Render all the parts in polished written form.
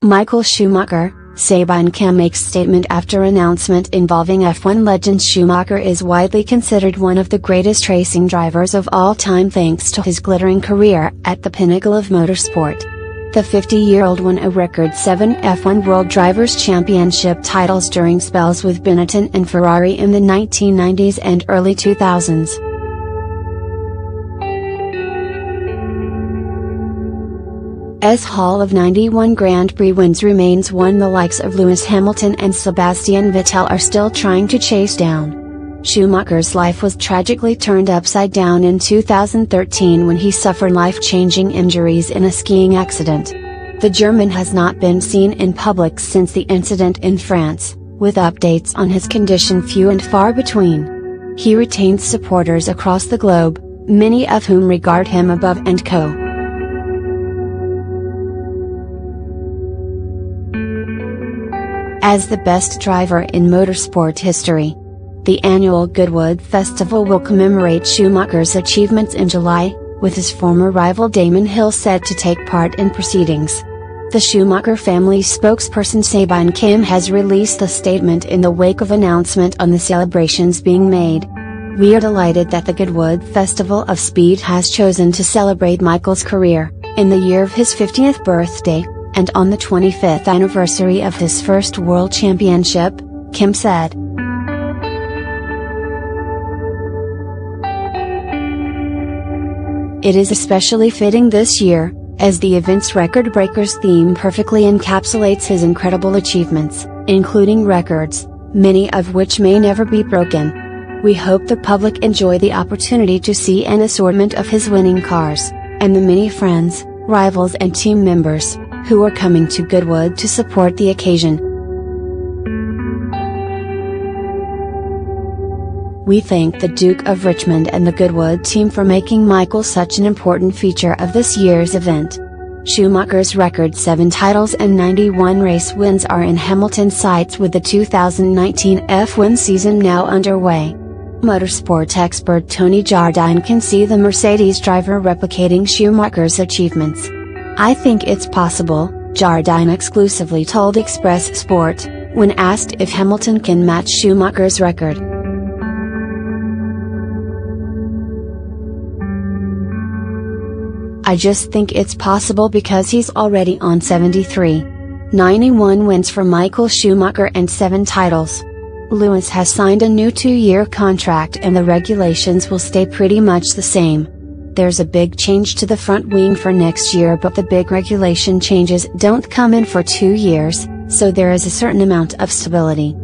Michael Schumacher, Sabine Kehm makes statement after announcement involving F1 legend. Schumacher is widely considered one of the greatest racing drivers of all time thanks to his glittering career at the pinnacle of motorsport. The 50-year-old won a record 7 F1 World Drivers' Championship titles during spells with Benetton and Ferrari in the 1990s and early 2000s. As Hall of 91 Grand Prix wins remains one the likes of Lewis Hamilton and Sebastian Vettel are still trying to chase down. Schumacher's life was tragically turned upside down in 2013 when he suffered life-changing injuries in a skiing accident. The German has not been seen in public since the incident in France, with updates on his condition few and far between. He retains supporters across the globe, many of whom regard him above and co. As the best driver in motorsport history. The annual Goodwood Festival will commemorate Schumacher's achievements in July, with his former rival Damon Hill said to take part in proceedings. The Schumacher family spokesperson Sabine Kehm has released a statement in the wake of announcement on the celebrations being made. "We are delighted that the Goodwood Festival of Speed has chosen to celebrate Michael's career, in the year of his 50th birthday, and on the 25th anniversary of his first World Championship," Kehm said. "It is especially fitting this year, as the event's Record Breakers theme perfectly encapsulates his incredible achievements, including records, many of which may never be broken. We hope the public enjoy the opportunity to see an assortment of his winning cars, and the many friends, rivals and team members, who are coming to Goodwood to support the occasion. We thank the Duke of Richmond and the Goodwood team for making Michael such an important feature of this year's event." Schumacher's record 7 titles and 91 race wins are in Hamilton's sights with the 2019 F1 season now underway. Motorsport expert Tony Jardine can see the Mercedes driver replicating Schumacher's achievements. "I think it's possible," Jardine exclusively told Express Sport, when asked if Hamilton can match Schumacher's record. "I just think it's possible because he's already on 73. 91 wins for Michael Schumacher and 7 titles. Lewis has signed a new 2-year contract and the regulations will stay pretty much the same. There's a big change to the front wing for next year, but the big regulation changes don't come in for 2 years, so there is a certain amount of stability."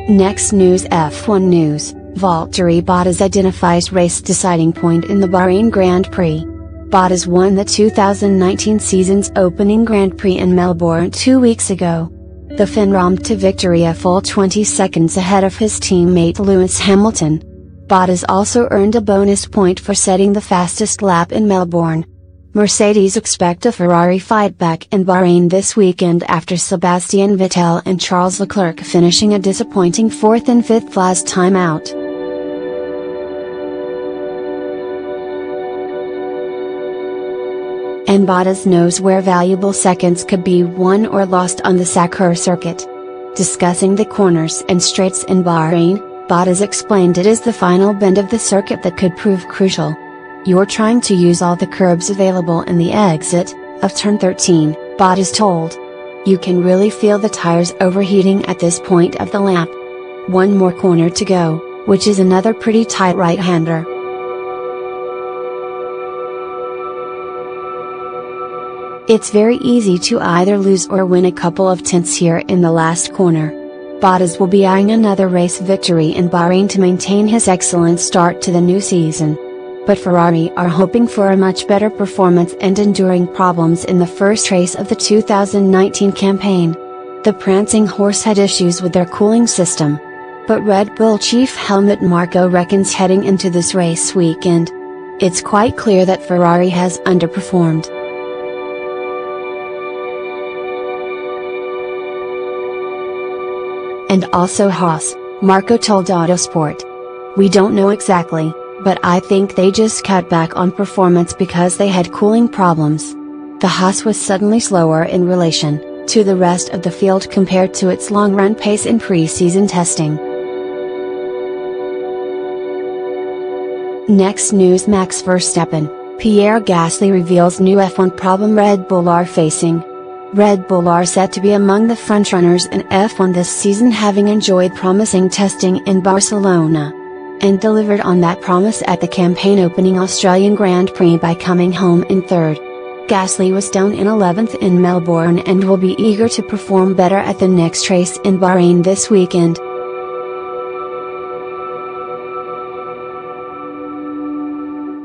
Next news. F1 news. Valtteri Bottas identifies race deciding point in the Bahrain Grand Prix. Bottas won the 2019 season's opening Grand Prix in Melbourne 2 weeks ago. The Finn romped to victory a full 20 seconds ahead of his teammate Lewis Hamilton. Bottas also earned a bonus point for setting the fastest lap in Melbourne. Mercedes expect a Ferrari fight back in Bahrain this weekend after Sebastian Vettel and Charles Leclerc finishing a disappointing 4th and 5th last time out. And Bottas knows where valuable seconds could be won or lost on the Sakir circuit. Discussing the corners and straights in Bahrain, Bottas explained it is the final bend of the circuit that could prove crucial. "You're trying to use all the curbs available in the exit of turn 13, Bottas told. "You can really feel the tires overheating at this point of the lap. One more corner to go, which is another pretty tight right-hander. It's very easy to either lose or win a couple of tenths here in the last corner." Bottas will be eyeing another race victory in Bahrain to maintain his excellent start to the new season. But Ferrari are hoping for a much better performance and enduring problems in the first race of the 2019 campaign. The prancing horse had issues with their cooling system. But Red Bull chief Helmut Marko reckons heading into this race weekend, it's quite clear that Ferrari has underperformed. And also Haas, Marko told Autosport. "We don't know exactly, But I think they just cut back on performance because they had cooling problems. The Haas was suddenly slower in relation to the rest of the field compared to its long-run pace in pre-season testing. Next news: Max Verstappen, Pierre Gasly reveals new F1 problem Red Bull are facing. Red Bull are set to be among the frontrunners in F1 this season, having enjoyed promising testing in Barcelona and delivered on that promise at the campaign-opening Australian Grand Prix by coming home in third. Gasly was down in 11th in Melbourne and will be eager to perform better at the next race in Bahrain this weekend.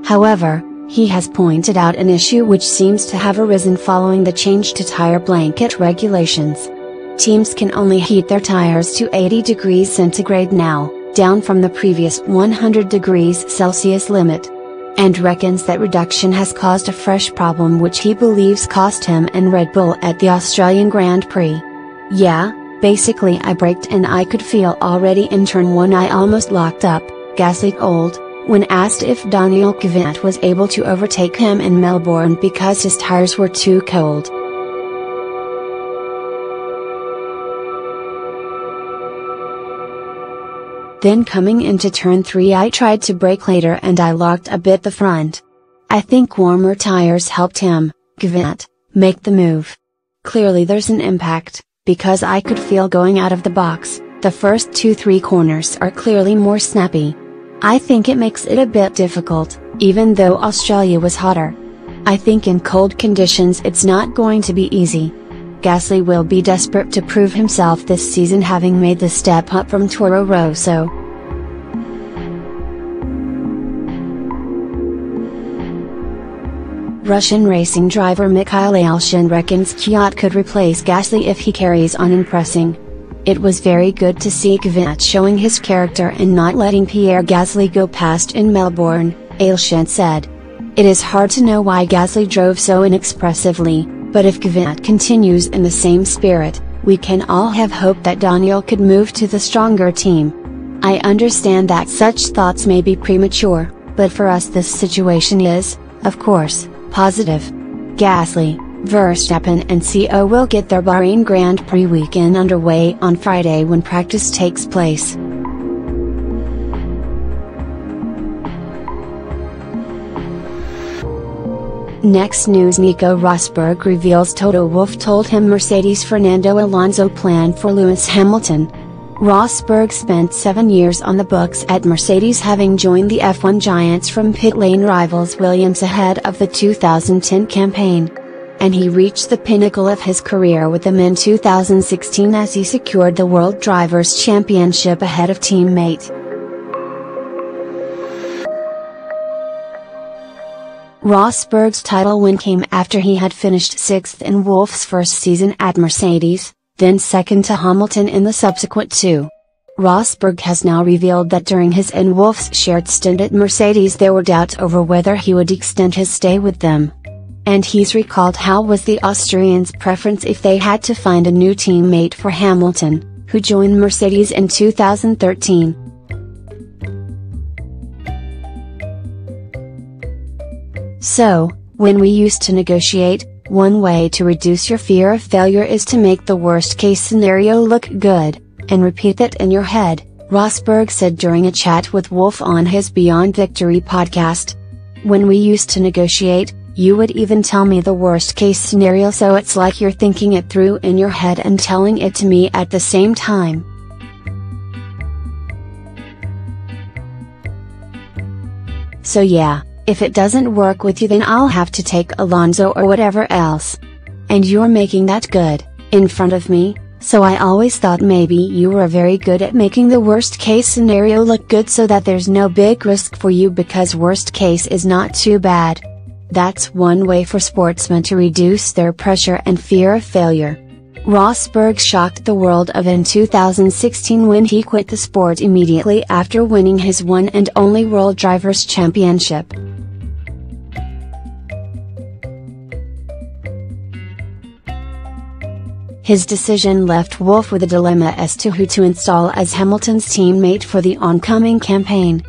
However, he has pointed out an issue which seems to have arisen following the change to tire blanket regulations. Teams can only heat their tires to 80 degrees centigrade now, down from the previous 100 degrees Celsius limit. And reckons that reduction has caused a fresh problem which he believes cost him and Red Bull at the Australian Grand Prix. "Yeah, basically I braked and I could feel already in turn 1 I almost locked up," Gasly told, when asked if Daniel Kvyat was able to overtake him in Melbourne because his tires were too cold. "Then coming into turn 3 I tried to brake later and I locked a bit the front. I think warmer tires helped him, Kvyat, make the move. Clearly there's an impact, because I could feel going out of the box, the first 2-3 corners are clearly more snappy. I think it makes it a bit difficult, even though Australia was hotter. I think in cold conditions it's not going to be easy." Gasly will be desperate to prove himself this season, having made the step up from Toro Rosso. Russian racing driver Mikhail Alshin reckons Kvyat could replace Gasly if he carries on impressing. "It was very good to see Kvyat showing his character and not letting Pierre Gasly go past in Melbourne," Alshin said. "It is hard to know why Gasly drove so inexpressively, but if Kvyat continues in the same spirit, we can all have hope that Daniel could move to the stronger team. I understand that such thoughts may be premature, but for us this situation is, of course, positive." Gasly, Verstappen and CO will get their Bahrain Grand Prix weekend underway on Friday when practice takes place. Next news: Nico Rosberg reveals Toto Wolff told him Mercedes' Fernando Alonso plan for Lewis Hamilton. Rosberg spent 7 years on the books at Mercedes, having joined the F1 giants from pit lane rivals Williams ahead of the 2010 campaign. And he reached the pinnacle of his career with them in 2016 as he secured the World Drivers' Championship ahead of teammate Rosberg's title win came after he had finished 6th in Wolff's first season at Mercedes, then second to Hamilton in the subsequent 2. Rosberg has now revealed that during his and Wolff's shared stint at Mercedes there were doubts over whether he would extend his stay with them. And he's recalled how was the Austrian's preference if they had to find a new teammate for Hamilton, who joined Mercedes in 2013. "So, when we used to negotiate, one way to reduce your fear of failure is to make the worst case scenario look good, and repeat that in your head," Rosberg said during a chat with Wolff on his Beyond Victory podcast. "When we used to negotiate, you would even tell me the worst case scenario, so it's like you're thinking it through in your head and telling it to me at the same time." "So yeah, if it doesn't work with you then I'll have to take Alonso or whatever else. And you're making that good, in front of me, so I always thought maybe you were very good at making the worst case scenario look good so that there's no big risk for you because worst case is not too bad. That's one way for sportsmen to reduce their pressure and fear of failure." Rosberg shocked the world in 2016 when he quit the sport immediately after winning his one and only World Drivers' Championship. His decision left Wolff with a dilemma as to who to install as Hamilton's teammate for the oncoming campaign.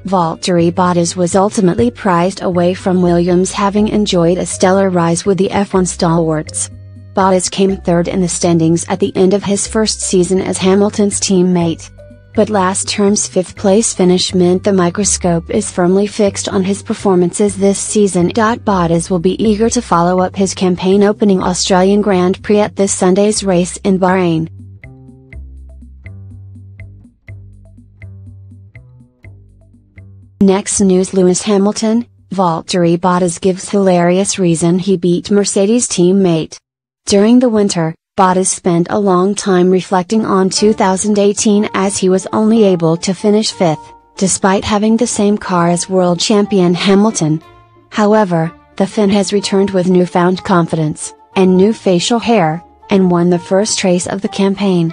Valtteri Bottas was ultimately prized away from Williams, having enjoyed a stellar rise with the F1 stalwarts. Bottas came third in the standings at the end of his first season as Hamilton's teammate. But last term's fifth-place finish meant the microscope is firmly fixed on his performances this season. Bottas will be eager to follow up his campaign-opening Australian Grand Prix at this Sunday's race in Bahrain. Next news: Lewis Hamilton, Valtteri Bottas gives hilarious reason he beat Mercedes teammate. During the winter, Bottas spent a long time reflecting on 2018 as he was only able to finish fifth, despite having the same car as world champion Hamilton. However, the Finn has returned with newfound confidence, and new facial hair, and won the first race of the campaign.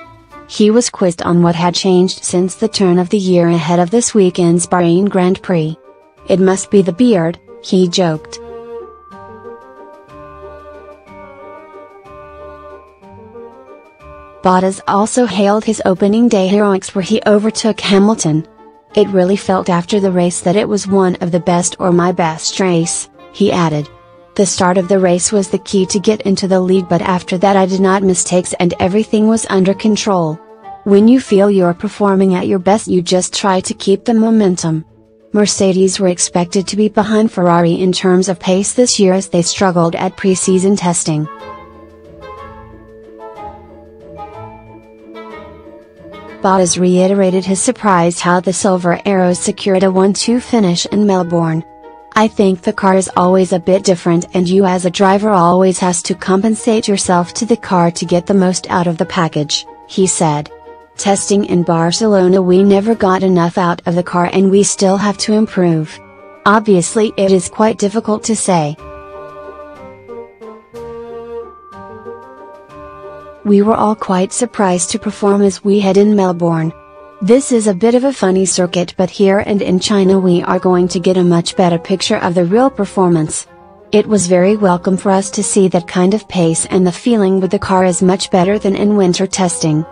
He was quizzed on what had changed since the turn of the year ahead of this weekend's Bahrain Grand Prix. "It must be the beard," he joked. Bottas also hailed his opening day heroics where he overtook Hamilton. "It really felt after the race that it was one of the best or my best race," he added. "The start of the race was the key to get into the lead, but after that I did not mistakes and everything was under control. When you feel you're performing at your best, you just try to keep the momentum." Mercedes were expected to be behind Ferrari in terms of pace this year as they struggled at pre-season testing. Bottas reiterated his surprise how the Silver Arrows secured a 1-2 finish in Melbourne. "I think the car is always a bit different, and you as a driver always has to compensate yourself to the car to get the most out of the package," he said. "Testing in Barcelona we never got enough out of the car and we still have to improve. Obviously it is quite difficult to say. We were all quite surprised to perform as we had in Melbourne. This is a bit of a funny circuit, but here and in China we are going to get a much better picture of the real performance. It was very welcome for us to see that kind of pace, and the feeling with the car is much better than in winter testing."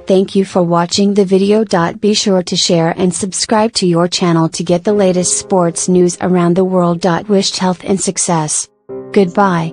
Thank you for watching the video. Be sure to share and subscribe to your channel to get the latest sports news around the world. Wished health and success. Goodbye.